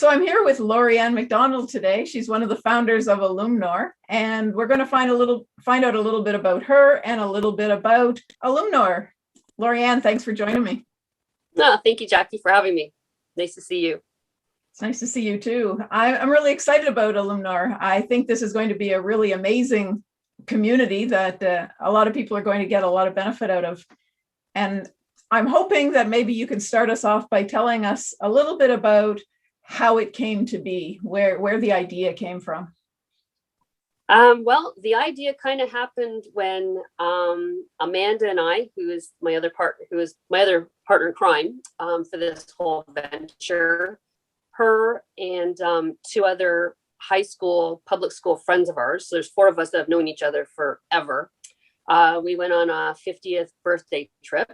So I'm here with Lorrie-Ann McDonald today. She's one of the founders of Alumnor, and we're going to find out a little bit about her and a little bit about Alumnor. Lorrie-Ann, thanks for joining me. No, thank you, Jackie, for having me. Nice to see you. It's nice to see you too. I'm really excited about Alumnor. I think this is going to be a really amazing community that a lot of people are going to get a lot of benefit out of. And I'm hoping that maybe you can start us off by telling us a little bit about how it came to be, where the idea came from. Well, the idea kind of happened when Amanda and I, who is my other partner in crime for this whole venture, her and two other high school, public school friends of ours. So there's four of us that have known each other forever. We went on a 50th birthday trip.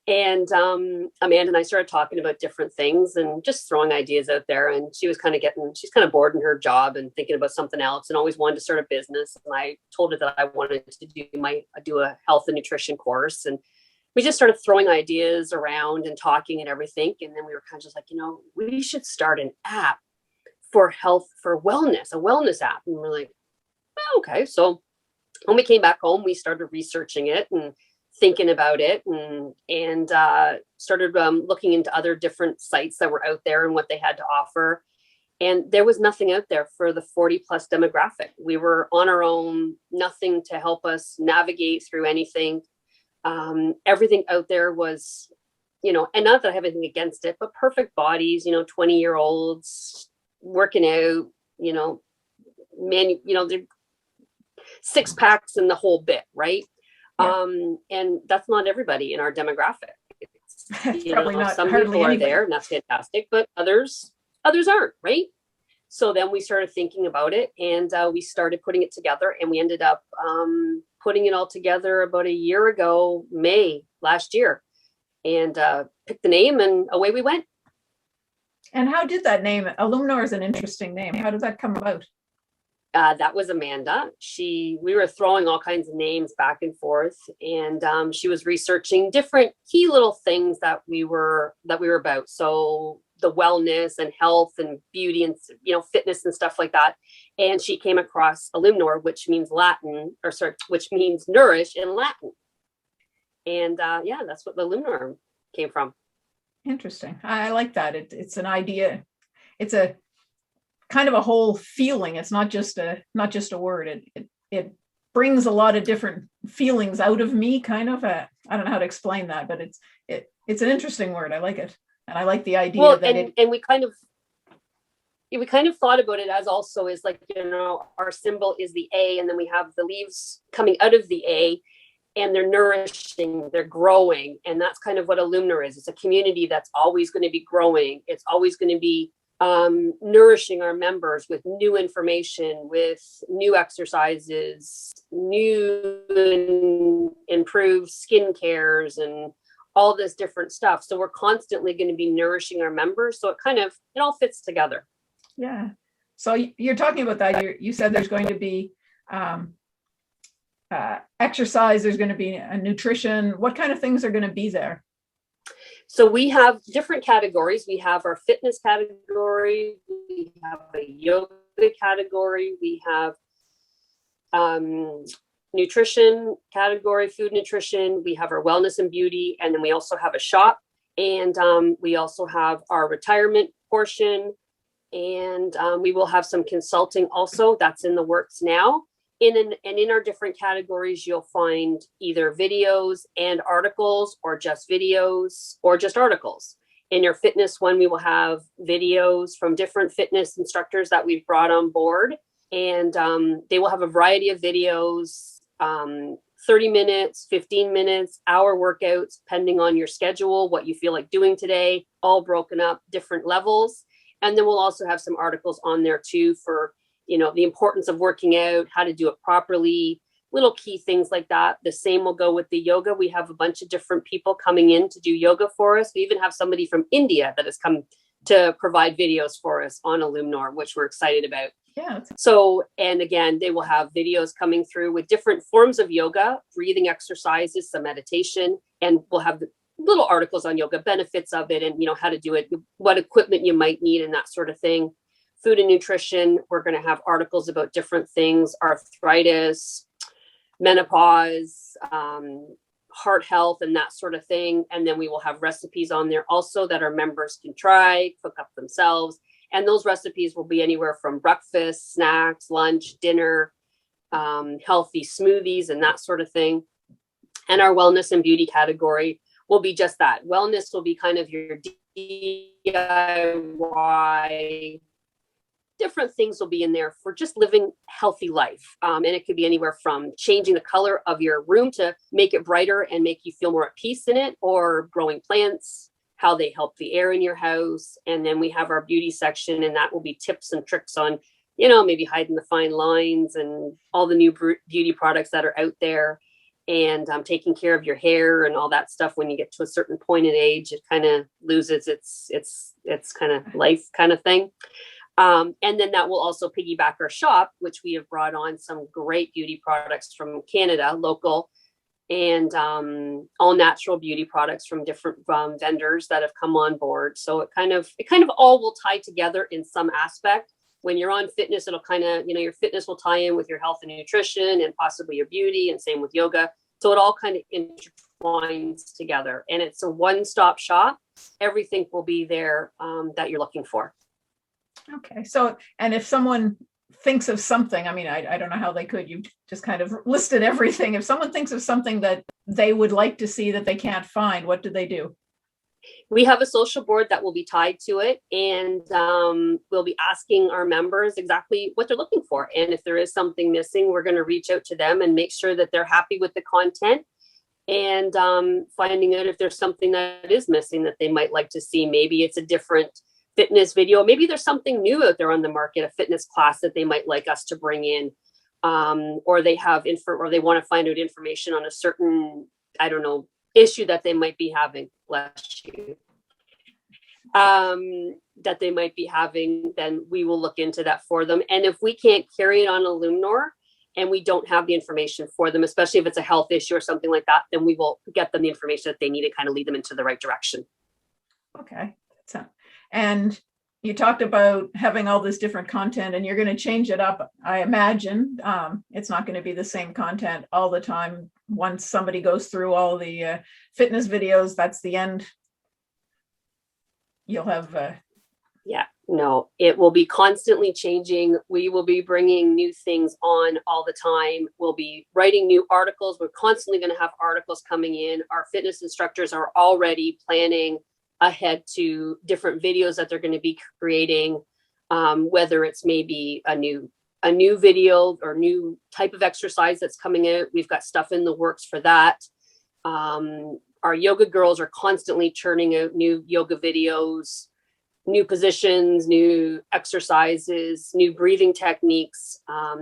And Amanda and I started talking about different things and just throwing ideas out there. And she's kind of bored in her job and thinking about something else and always wanted to start a business. And I told her that I wanted to do a health and nutrition course. And we just started throwing ideas around and talking and everything. And then we were kind of just like, we should start an app for health, for wellness, a wellness app. And we're like, oh, okay. So when we came back home, we started researching it and thinking about it and started looking into other different sites that were out there and what they had to offer. And there was nothing out there for the 40 plus demographic. We were on our own, nothing to help us navigate through anything. Everything out there was, and not that I have anything against it, but perfect bodies, 20-year-olds working out, they're six packs and the whole bit, right? Yeah. And that's not everybody in our demographic. It's probably not. Some people are there, and that's fantastic, but others aren't, right? So then we started thinking about it, and we started putting it together, and we ended up putting it all together about a year ago, May last year, and picked the name, and away we went. And how did that name? Alumnor is an interesting name. How did that come about? That was Amanda. We were throwing all kinds of names back and forth, and she was researching different key little things that we were about. So the wellness and health and beauty and fitness and stuff like that. And she came across Alumnor, which means which means nourish in Latin. And that's what the Alumnor came from. Interesting. I like that. It's an idea. It's a kind of a whole feeling. It's not just a word. It brings a lot of different feelings out of me, kind of. I don't know how to explain that, but it's an interesting word. I like it, and I like the idea and we kind of thought about it as also is like, our symbol is the A, and then we have the leaves coming out of the A, and they're nourishing, they're growing, and that's kind of what Alumnor is. It's a community that's always going to be growing. It's always going to be nourishing our members with new information, with new exercises, new and improved skin cares, and all this different stuff. So we're constantly going to be nourishing our members. So it all fits together. Yeah. So you're talking about that. You said there's going to be exercise. There's going to be a nutrition. What kind of things are going to be there? So we have different categories. We have our fitness category, we have a yoga category, we have nutrition category, food nutrition, we have our wellness and beauty, and then we also have a shop, and we also have our retirement portion, and we will have some consulting also. That's in the works now. In our different categories, you'll find either videos and articles, or just videos, or just articles. In your fitness one, we will have videos from different fitness instructors that we've brought on board. And they will have a variety of videos, 30 minutes, 15 minutes, hour workouts, depending on your schedule, what you feel like doing today, all broken up, different levels. And then we'll also have some articles on there too for the importance of working out, how to do it properly, little key things like that. The same will go with the yoga. We have a bunch of different people coming in to do yoga for us. We even have somebody from India that has come to provide videos for us on Alumnor, which we're excited about. Yeah. So, and again, they will have videos coming through with different forms of yoga, breathing exercises, some meditation, and we'll have little articles on yoga, benefits of it, and how to do it, what equipment you might need, and that sort of thing. Food and nutrition, we're going to have articles about different things: arthritis, menopause, heart health, and that sort of thing. And then we will have recipes on there also that our members can try, cook up themselves. And those recipes will be anywhere from breakfast, snacks, lunch, dinner, healthy smoothies, and that sort of thing. And our wellness and beauty category will be just that. Wellness will be kind of your DIY. Different things will be in there for just living healthy life. And it could be anywhere from changing the color of your room to make it brighter and make you feel more at peace in it, or growing plants, how they help the air in your house. And then we have our beauty section, and that will be tips and tricks on, maybe hiding the fine lines and all the new beauty products that are out there, and taking care of your hair and all that stuff. When you get to a certain point in age, it kind of loses its kind of life kind of thing. And then that will also piggyback our shop, which we have brought on some great beauty products from Canada, local, and all natural beauty products from different vendors that have come on board. So it kind of all will tie together in some aspect. When you're on fitness, it'll kind of, your fitness will tie in with your health and nutrition, and possibly your beauty, and same with yoga. So it all kind of intertwines together, and it's a one-stop shop. Everything will be there that you're looking for. Okay. So, and if someone thinks of something, I don't know how they could, you just kind of listed everything. If someone thinks of something that they would like to see that they can't find, what do they do? We have a social board that will be tied to it, and we'll be asking our members exactly what they're looking for. And if there is something missing, we're going to reach out to them and make sure that they're happy with the content, and finding out if there's something that is missing that they might like to see. Maybe it's a different fitness video. Maybe there's something new out there on the market, a fitness class that they might like us to bring in, or they have or they want to find out information on a certain, issue that they might be having. Bless you. That they might be having, then we will look into that for them. And if we can't carry it on Alumnor and we don't have the information for them, especially if it's a health issue or something like that, then we will get them the information that they need and kind of lead them into the right direction. Okay. And you talked about having all this different content, and you're going to change it up. I imagine it's not going to be the same content all the time. Once somebody goes through all the fitness videos, that's the end. You'll have. No, it will be constantly changing. We will be bringing new things on all the time. We'll be writing new articles. We're constantly going to have articles coming in. Our fitness instructors are already planning ahead to different videos that they're going to be creating, whether it's maybe a new video or new type of exercise that's coming out. We've got stuff in the works for that. Our yoga girls are constantly churning out new yoga videos, new positions, new exercises, new breathing techniques.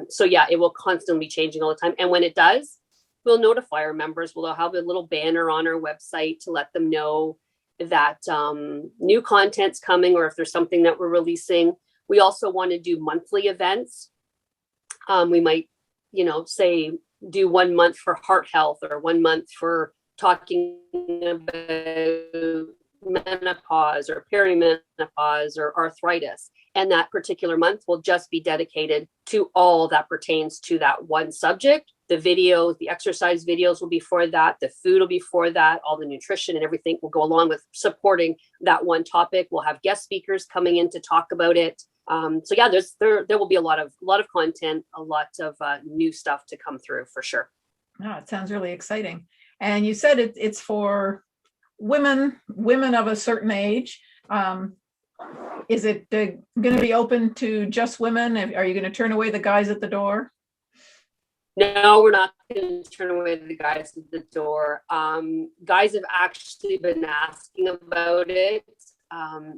So yeah, it will constantly be changing all the time. And when it does, we'll notify our members. We'll have a little banner on our website to let them know that new content's coming, or if there's something that we're releasing. We also want to do monthly events. We might, say do 1 month for heart health, or 1 month for talking about menopause or perimenopause or arthritis. And that particular month will just be dedicated to all that pertains to that one subject. The videos, the exercise videos will be for that. The food will be for that. All the nutrition and everything will go along with supporting that one topic. We'll have guest speakers coming in to talk about it. So yeah, there will be a lot of content, a lot of new stuff to come through for sure. Oh, it sounds really exciting. And you said it's for women of a certain age. Is it going to be open to just women? Are you going to turn away the guys at the door? No, we're not going to turn away the guys at the door. Guys have actually been asking about it.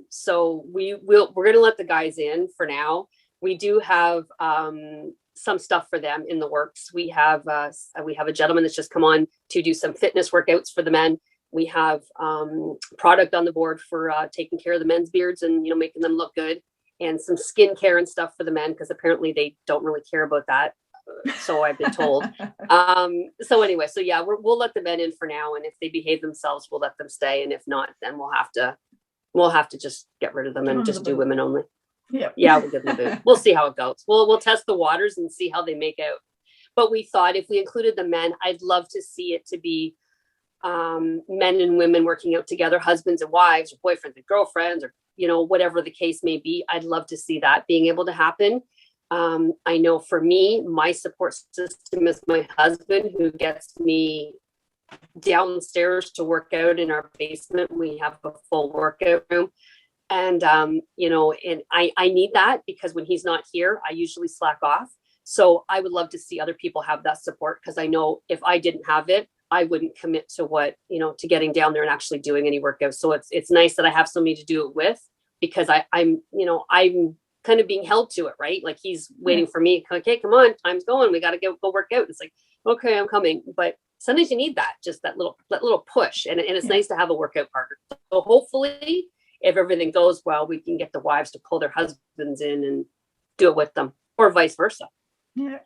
So we're going to let the guys in for now. We do have some stuff for them in the works. We have a gentleman that's just come on to do some fitness workouts for the men. We have product on the board for taking care of the men's beards and making them look good, and some skincare and stuff for the men, because apparently they don't really care about that. So I've been told. So anyway, so yeah, we'll let the men in for now, and if they behave themselves, we'll let them stay, and if not, then we'll have to just get rid of them and just do women only. Yeah, we'll give them the boot. We'll see how it goes. We'll test the waters and see how they make out. But we thought if we included the men, I'd love to see it to be men and women working out together, husbands and wives, or boyfriends and girlfriends, or whatever the case may be. I'd love to see that being able to happen. I know for me, my support system is my husband, who gets me downstairs to work out in our basement. We have a full workout room. And, and I need that, because when he's not here, I usually slack off. So I would love to see other people have that support, because I know if I didn't have it, I wouldn't commit to to getting down there and actually doing any workouts. So it's nice that I have somebody to do it with, because I'm kind of being held to it, right? Like he's waiting for me. Okay, come on, time's going. We got to go work out. It's like, okay, I'm coming. But sometimes you need that, just that little push. And it's nice to have a workout partner. So hopefully, if everything goes well, we can get the wives to pull their husbands in and do it with them, or vice versa. Yeah.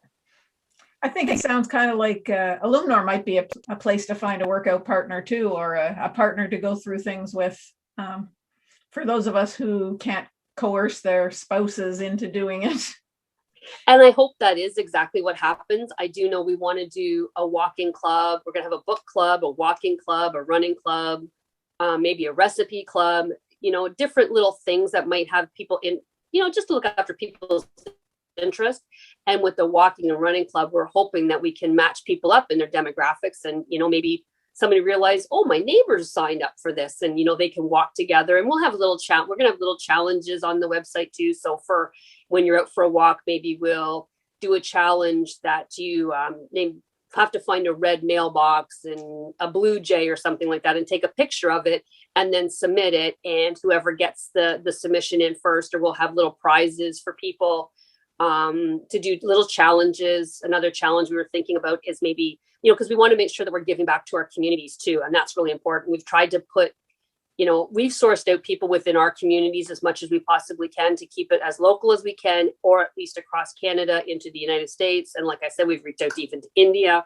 I think it sounds kind of like Alumnor might be a place to find a workout partner too, or a partner to go through things with, for those of us who can't coerce their spouses into doing it. And I hope that is exactly what happens. I do know we want to do a walking club. We're going to have a book club, a walking club, a running club, maybe a recipe club, different little things that might have people in, just to look after people's interest. And with the walking and running club, we're hoping that we can match people up in their demographics, and maybe somebody realize, oh, my neighbors signed up for this, and they can walk together. And we'll have we're going to have little challenges on the website too. So for when you're out for a walk, maybe we'll do a challenge that you have to find a red mailbox and a blue jay or something like that, and take a picture of it and then submit it. And whoever gets the submission in first, or we'll have little prizes for people to do little challenges. Another challenge we were thinking about is maybe, because we want to make sure that we're giving back to our communities too. And that's really important. We've tried to put, we've sourced out people within our communities as much as we possibly can to keep it as local as we can, or at least across Canada into the United States. And like I said, we've reached out even to India,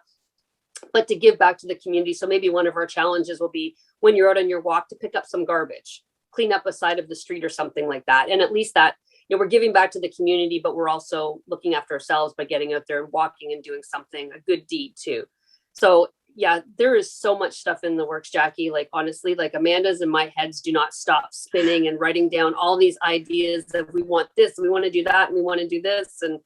but to give back to the community. So maybe one of our challenges will be, when you're out on your walk, to pick up some garbage, clean up a side of the street or something like that. And at least that, we're giving back to the community, but we're also looking after ourselves by getting out there and walking and doing something, a good deed too. So yeah, there is so much stuff in the works, Jackie. Like honestly, like Amanda's and my heads do not stop spinning and writing down all these ideas that we want this, we want to do that, and we want to do this. And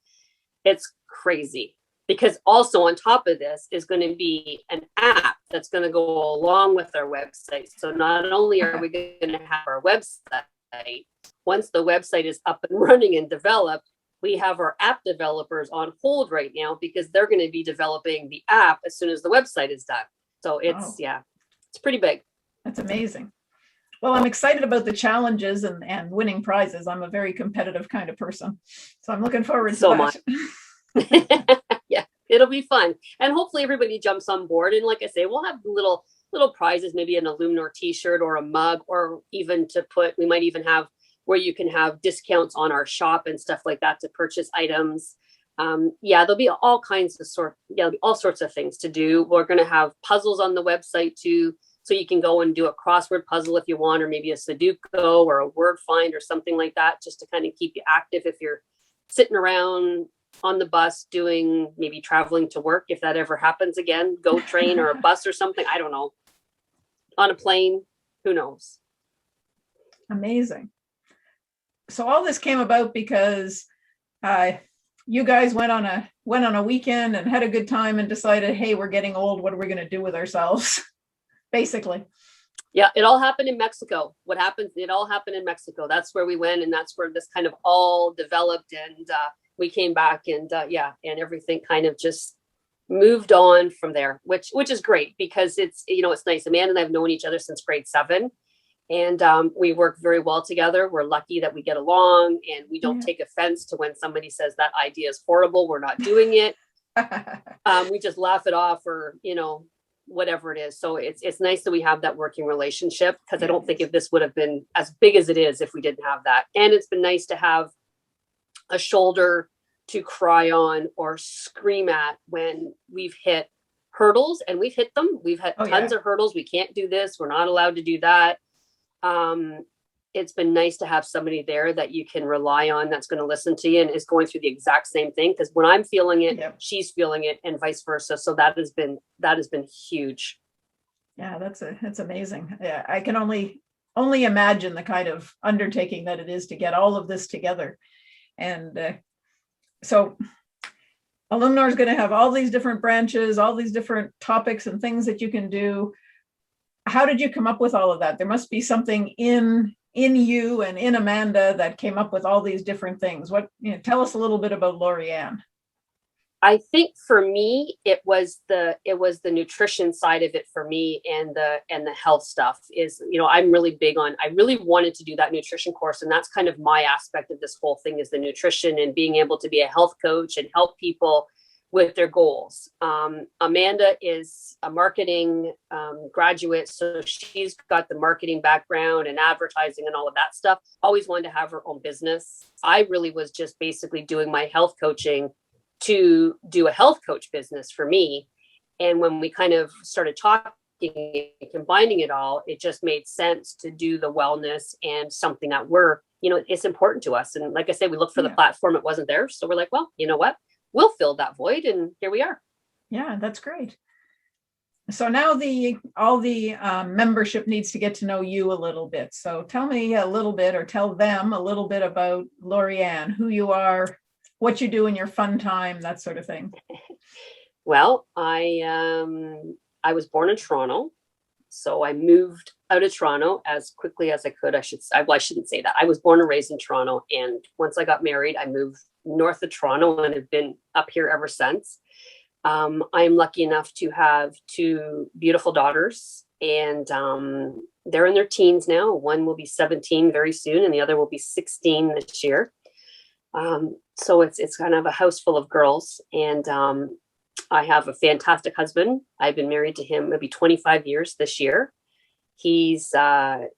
it's crazy, because also on top of this is going to be an app that's going to go along with our website. So not only are we going to have our website, once the website is up and running and developed, we have our app developers on hold right now, because they're going to be developing the app as soon as the website is done. So it's, it's pretty big. That's amazing. Well, I'm excited about the challenges and winning prizes. I'm a very competitive kind of person, so I'm looking forward to that. Yeah, it'll be fun. And hopefully everybody jumps on board. And like I say, we'll have little prizes, maybe an Alumnor t-shirt or a mug, or even we might even have where you can have discounts on our shop and stuff like that to purchase items. There'll be all sorts of things to do. We're going to have puzzles on the website too, so you can go and do a crossword puzzle if you want, or maybe a Sudoku or a word find or something like that, just to kind of keep you active if you're sitting around on the bus maybe traveling to work, if that ever happens again. Go train or a bus or something, I don't know, on a plane, who knows. Amazing. So all this came about because you guys went on a weekend and had a good time and decided, hey, we're getting old, what are we going to do with ourselves? Basically. Yeah, it all happened in Mexico. It all happened in Mexico. That's where we went, and that's where this kind of all developed. And we came back, and and everything kind of just moved on from there, which is great, because it's nice. Amanda and I have known each other since grade 7. And we work very well together. We're lucky that we get along, and we don't take offense to when somebody says that idea is horrible, we're not doing it. We just laugh it off, or, whatever it is. So it's nice that we have that working relationship, because I don't think if this would have been as big as it is if we didn't have that. And it's been nice to have a shoulder to cry on or scream at when we've hit hurdles, and we've hit them. We've had tons of hurdles. We can't do this. We're not allowed to do that. It's been nice to have somebody there that you can rely on, that's going to listen to you and is going through the exact same thing. Because when I'm feeling it, she's feeling it, and vice versa. So that has been huge. Yeah, that's amazing. Yeah, I can only imagine the kind of undertaking that it is to get all of this together. And so Alumnor is going to have all these different branches, all these different topics and things that you can do. How did you come up with all of that? There must be something in you and in Amanda that came up with all these different things. Tell us a little bit about Lorrie-Ann. I think for me, it was the nutrition side of it for me, and the health stuff is, I'm really big on, I really wanted to do that nutrition course. And that's kind of my aspect of this whole thing, is the nutrition and being able to be a health coach and help people with their goals. Amanda is a marketing graduate, so she's got the marketing background and advertising and all of that stuff. Always wanted to have her own business. I really was just basically doing my health coaching to do a health coach business for me. And when we kind of started talking and combining it all, it just made sense to do the wellness and something that it's important to us. And like I said, we looked for the platform, it wasn't there. So we're like, well, you know what? We'll fill that void, and here we are. Yeah, that's great. So now all the membership needs to get to know you a little bit. So tell me a little bit, or tell them a little bit about Lorrie-Ann, who you are, what you do in your fun time, that sort of thing. Well, I was born in Toronto, so I moved out of Toronto as quickly as I could. I shouldn't say that. I was born and raised in Toronto, and once I got married, I moved north of Toronto and have been up here ever since. I am lucky enough to have two beautiful daughters, and they're in their teens now. One will be 17 very soon, and the other will be 16 this year. So it's kind of a house full of girls, and I have a fantastic husband. I've been married to him maybe 25 years this year. He's a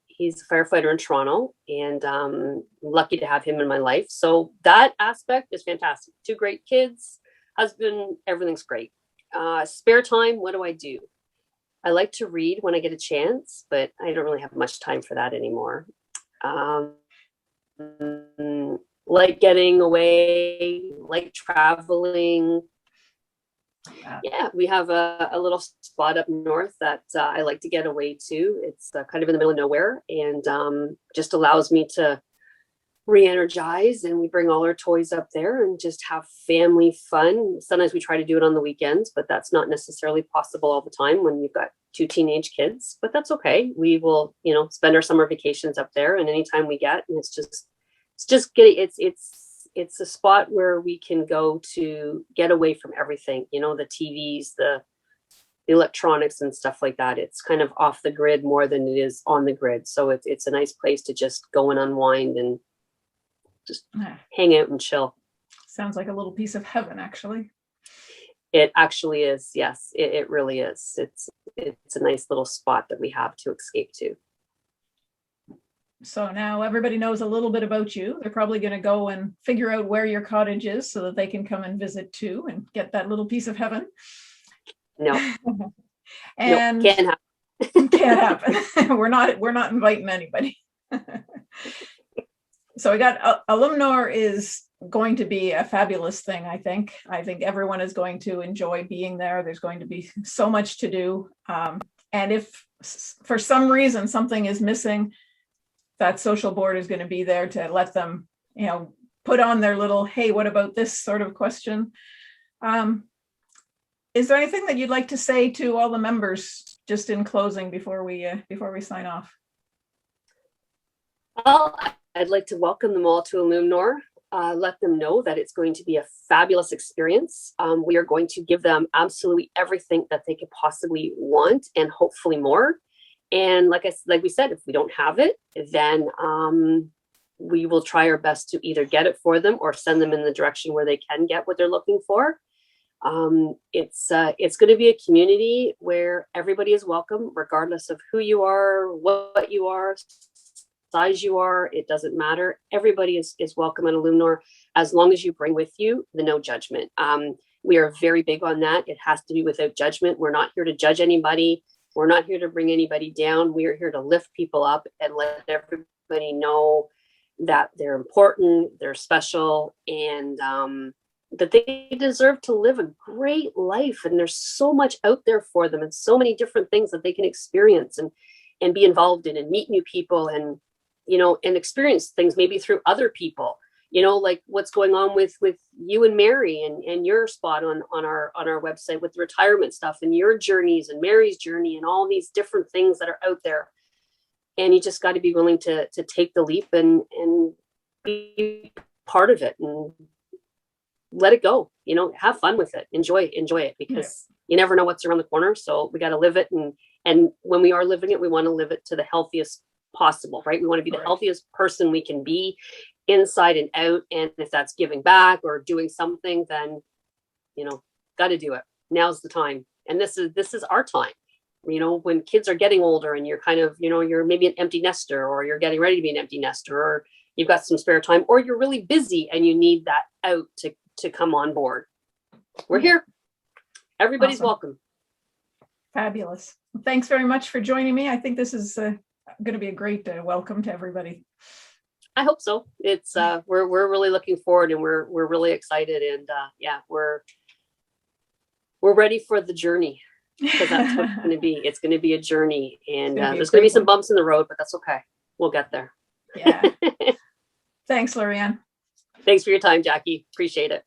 firefighter in Toronto, and I'm lucky to have him in my life. So that aspect is fantastic. Two great kids, husband, everything's great. Spare time, what do? I like to read when I get a chance, but I don't really have much time for that anymore. Like getting away, like traveling. Yeah, we have a little spot up north that I like to get away to. It's kind of in the middle of nowhere, and just allows me to re-energize. And we bring all our toys up there and just have family fun. Sometimes we try to do it on the weekends, but that's not necessarily possible all the time when you've got two teenage kids. But that's okay. We will, spend our summer vacations up there, and anytime we get, and it's a spot where we can go to get away from everything, the TVs, the electronics and stuff like that. It's kind of off the grid more than it is on the grid. So it's a nice place to just go and unwind and just hang out and chill. Sounds like a little piece of heaven, actually. It actually is. Yes, it really is. It's a nice little spot that we have to escape to. So now everybody knows a little bit about you. They're probably going to go and figure out where your cottage is so that they can come and visit too and get that little piece of heaven. No. And no, can't happen. Can't happen. We're not inviting anybody. So we got Alumnor is going to be a fabulous thing, I think. I think everyone is going to enjoy being there. There's going to be so much to do. And if for some reason something is missing, that social board is going to be there to let them, put on their little, hey, what about this sort of question. Is there anything that you'd like to say to all the members just in closing before we sign off? Well, I'd like to welcome them all to Alumnor. Let them know that it's going to be a fabulous experience. We are going to give them absolutely everything that they could possibly want, and hopefully more. And like we said, if we don't have it, then we will try our best to either get it for them or send them in the direction where they can get what they're looking for. It's going to be a community where everybody is welcome, regardless of who you are, what you are, size you are. It doesn't matter. Everybody is welcome at Alumnor. as long as you bring with you the no judgment. We are very big on that. It has to be without judgment. We're not here to judge anybody. We're not here to bring anybody down. We are here to lift people up and let everybody know that they're important, they're special, and that they deserve to live a great life. And there's so much out there for them and so many different things that they can experience and be involved in and meet new people and, you know, and experience things maybe through other people, you know, like what's going on with you and Mary and your spot on our website with the retirement stuff and your journeys and Mary's journey and all these different things that are out there. And you just got to be willing to take the leap and be part of it and let it go, you know, have fun with it, enjoy it, because you never know what's around the corner. So we got to live it. And when we are living it, we want to live it to the healthiest possible, right? We want to be the healthiest person we can be inside and out. And if that's giving back or doing something, then, you know, got to do it. Now's the time. And this is our time. You know, when kids are getting older and you're kind of, you know, you're maybe an empty nester or you're getting ready to be an empty nester or you've got some spare time or you're really busy and you need that out to come on board. We're here. Everybody's welcome. Fabulous. Well, thanks very much for joining me. I think this is going to be a great welcome to everybody. I hope so. It's we're really looking forward and we're really excited and yeah, we're ready for the journey. Because that's what it's going to be. It's going to be a journey, and there's going to be some bumps in the road, but that's okay. We'll get there. Yeah. Thanks, Lorrie-Ann. Thanks for your time, Jackie. Appreciate it.